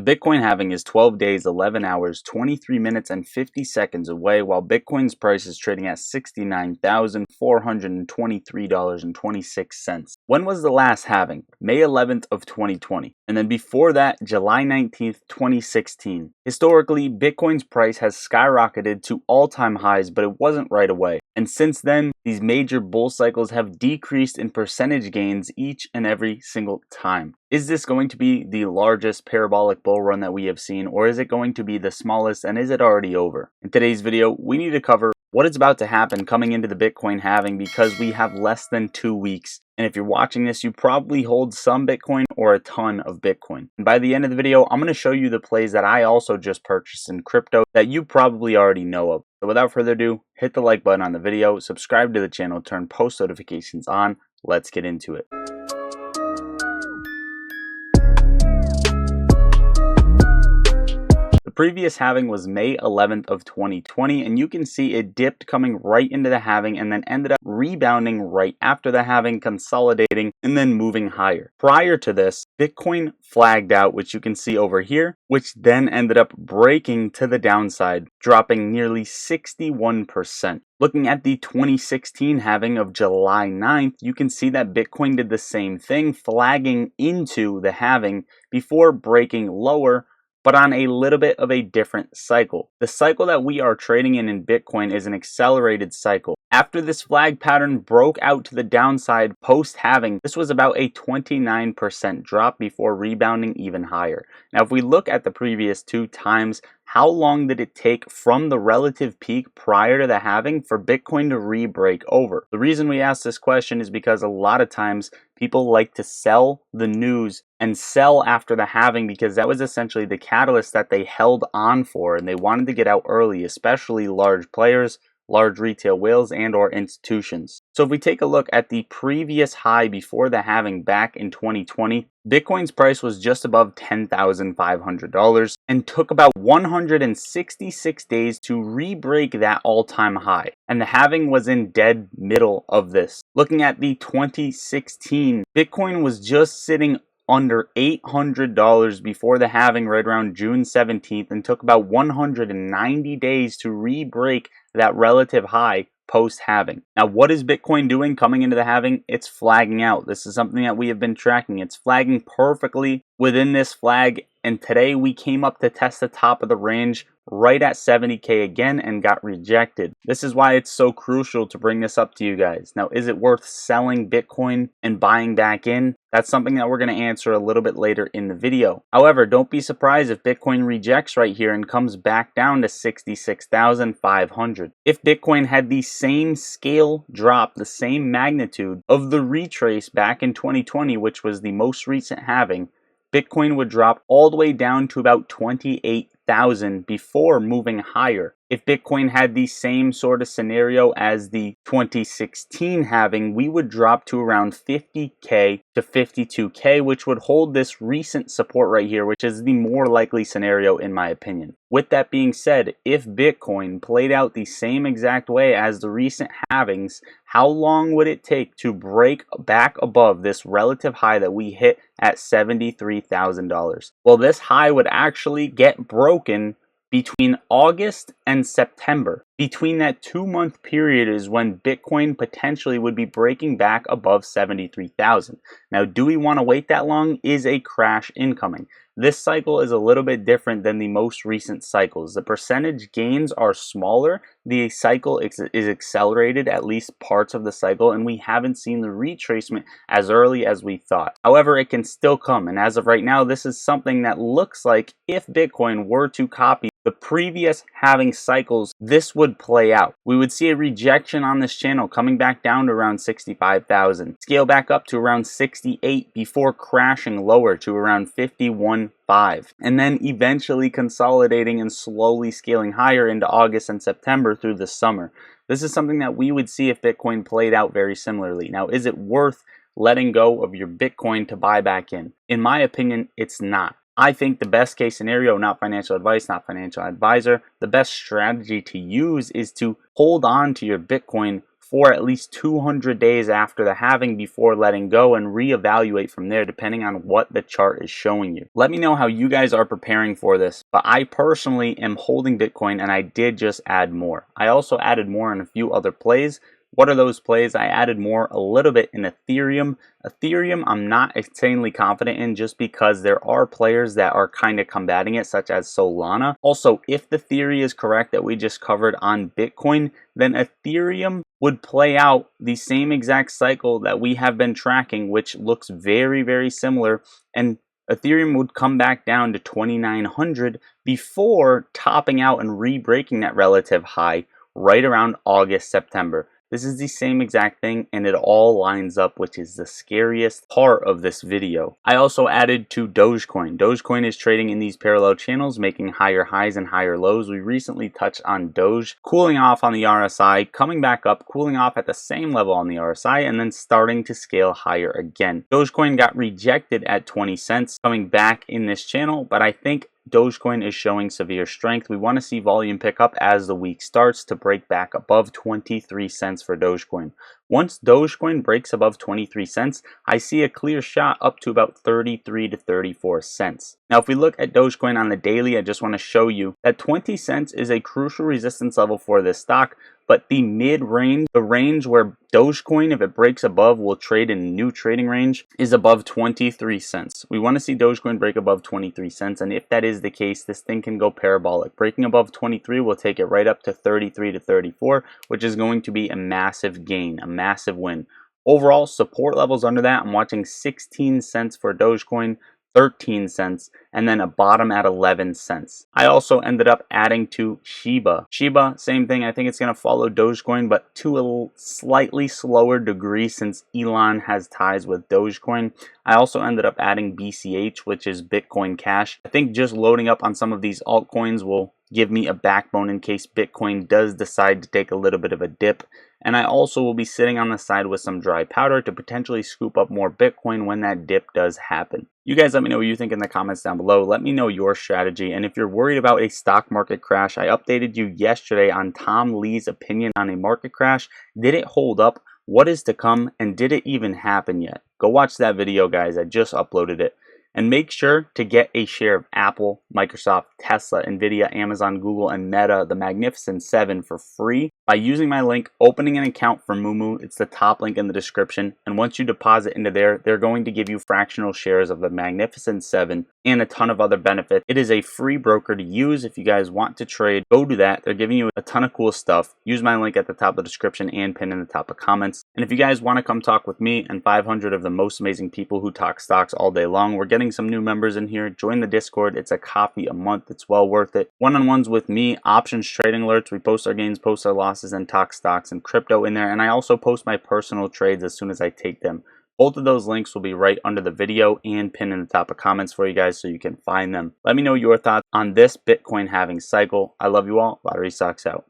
Bitcoin halving is 12 days, 11 hours, 23 minutes, and 50 seconds away, while Bitcoin's price is trading at $69,423.26. When was the last halving? May 11th of 2020. And then before that, July 19th, 2016. Historically, Bitcoin's price has skyrocketed to all-time highs, but it wasn't right away. And since then, these major bull cycles have decreased in percentage gains each and every single time. Is this going to be the largest parabolic bull run that we have seen, or is it going to be the smallest, and is it already over? In today's video, we need to cover what is about to happen coming into the Bitcoin halving because we have less than 2 weeks. And if you're watching this, you probably hold some Bitcoin or a ton of Bitcoin. And by the end of the video, I'm going to show you the plays that I also just purchased in crypto that you probably already know of. So without further ado, hit the like button on the video, subscribe to the channel, turn post notifications on. Let's get into it. The previous halving was May 11th of 2020, and you can see it dipped coming right into the halving and then ended up rebounding right after the halving, consolidating and then moving higher. Prior to this, Bitcoin flagged out, which you can see over here, which then ended up breaking to the downside, dropping nearly 61%. Looking at the 2016 halving of July 9th, you can see that Bitcoin did the same thing, flagging into the halving before breaking lower, but on a little bit of a different cycle. The cycle that we are trading in Bitcoin is an accelerated cycle. After this flag pattern broke out to the downside post-halving, this was about a 29% drop before rebounding even higher. Now, if we look at the previous 2 times, how long did it take from the relative peak prior to the halving for Bitcoin to re-break over? The reason we ask this question is because a lot of times people like to sell the news and sell after the halving because that was essentially the catalyst that they held on for and they wanted to get out early, especially large players, large retail whales, and or institutions. So if we take a look at the previous high before the halving back in 2020, Bitcoin's price was just above $10,500 and took about 166 days to re-break that all-time high. And the halving was in dead middle of this. Looking at the 2016, Bitcoin was just sitting under $800 before the halving right around June 17th and took about 190 days to re-break that relative high post-halving. Now, what is Bitcoin doing coming into the halving? It's flagging out. This is something that we have been tracking. It's flagging perfectly within this flag, and today we came up to test the top of the range right at 70K again and got rejected. This is why it's so crucial to bring this up to you guys. Now, is it worth selling Bitcoin and buying back in? That's something that we're going to answer a little bit later in the video. However, don't be surprised if Bitcoin rejects right here and comes back down to 66,500. If Bitcoin had the same scale drop, the same magnitude of the retrace back in 2020, which was the most recent halving, Bitcoin would drop all the way down to about 28,000 before moving higher. If Bitcoin had the same sort of scenario as the 2016 halving, we would drop to around 50K to 52K, which would hold this recent support right here, which is the more likely scenario in my opinion. With that being said, if Bitcoin played out the same exact way as the recent halvings, how long would it take to break back above this relative high that we hit at $73,000? Well, this high would actually get broken between August and September. Between that 2-month period is when Bitcoin potentially would be breaking back above 73,000. Now, do we want to wait that long? Is a crash incoming? This cycle is a little bit different than the most recent cycles. The percentage gains are smaller. The cycle is accelerated, at least parts of the cycle, and we haven't seen the retracement as early as we thought. However, it can still come, and as of right now, this is something that looks like if Bitcoin were to copy the previous halving cycles, this would play out. We would see a rejection on this channel coming back down to around 65,000, scale back up to around 68 before crashing lower to around 51.5, and then eventually consolidating and slowly scaling higher into August and September through the summer. This is something that we would see if Bitcoin played out very similarly. Now, is it worth letting go of your Bitcoin to buy back in? In my opinion, it's not. I think the best case scenario, not financial advice, not financial advisor, the best strategy to use is to hold on to your Bitcoin for at least 200 days after the halving before letting go and reevaluate from there depending on what the chart is showing you. Let me know how you guys are preparing for this, but I personally am holding Bitcoin and I did just add more. I also added more in a few other plays. What are those plays? I added more a little bit in Ethereum. Ethereum I'm not insanely confident in just because there are players that are kind of combating it, such as Solana. Also, if the theory is correct that we just covered on Bitcoin, then Ethereum would play out the same exact cycle that we have been tracking, which looks very, very similar, and Ethereum would come back down to 2,900 before topping out and re-breaking that relative high right around August, September. This is the same exact thing and it all lines up, which is the scariest part of this video. I also added to Dogecoin. Dogecoin is trading in these parallel channels, making higher highs and higher lows. We recently touched on Doge, cooling off on the RSI, coming back up, cooling off at the same level on the RSI, and then starting to scale higher again. Dogecoin got rejected at 20 cents, coming back in this channel, but I think Dogecoin is showing severe strength. We want to see volume pick up as the week starts to break back above 23 cents for Dogecoin. Once Dogecoin breaks above 23 cents, I see a clear shot up to about 33 to 34 cents. Now, if we look at Dogecoin on the daily, I just want to show you that 20 cents is a crucial resistance level for this stock, but the mid-range, the range where Dogecoin, if it breaks above, will trade in a new trading range, is above 23 cents. We want to see Dogecoin break above 23 cents, and if that is the case, this thing can go parabolic. Breaking above 23 will take it right up to 33 to 34, which is going to be a massive gain, a massive win. Overall, support levels under that, I'm watching 16 cents for Dogecoin, 13 cents, and then a bottom at 11 cents. I also ended up adding to Shiba. Shiba, same thing. I think it's going to follow Dogecoin, but to a slightly slower degree since Elon has ties with Dogecoin. I also ended up adding BCH, which is Bitcoin Cash. I think just loading up on some of these altcoins will give me a backbone in case Bitcoin does decide to take a little bit of a dip. And I also will be sitting on the side with some dry powder to potentially scoop up more Bitcoin when that dip does happen. You guys let me know what you think in the comments down below. Let me know your strategy. And if you're worried about a stock market crash, I updated you yesterday on Tom Lee's opinion on a market crash. Did it hold up? What is to come? And did it even happen yet? Go watch that video, guys. I just uploaded it. And make sure to get a share of Apple, Microsoft, Tesla, Nvidia, Amazon, Google, and Meta, the Magnificent 7 for free by using my link, opening an account for Moomoo. It's the top link in the description. And once you deposit into there, they're going to give you fractional shares of the Magnificent 7 and a ton of other benefits. It is a free broker to use. If you guys want to trade, go do that. They're giving you a ton of cool stuff. Use my link at the top of the description and pinned in the top of comments. And if you guys want to come talk with me and 500 of the most amazing people who talk stocks all day long, we're getting some new members in here. Join the Discord. It's a coffee a month. It's well worth it. One-on-ones with me, options trading alerts. We post our gains, post our losses, and talk stocks and crypto in there. And I also post my personal trades as soon as I take them. Both of those links will be right under the video and pinned in the top of comments for you guys so you can find them. Let me know your thoughts on this Bitcoin halving cycle. I love you all. Lottery Stocks out.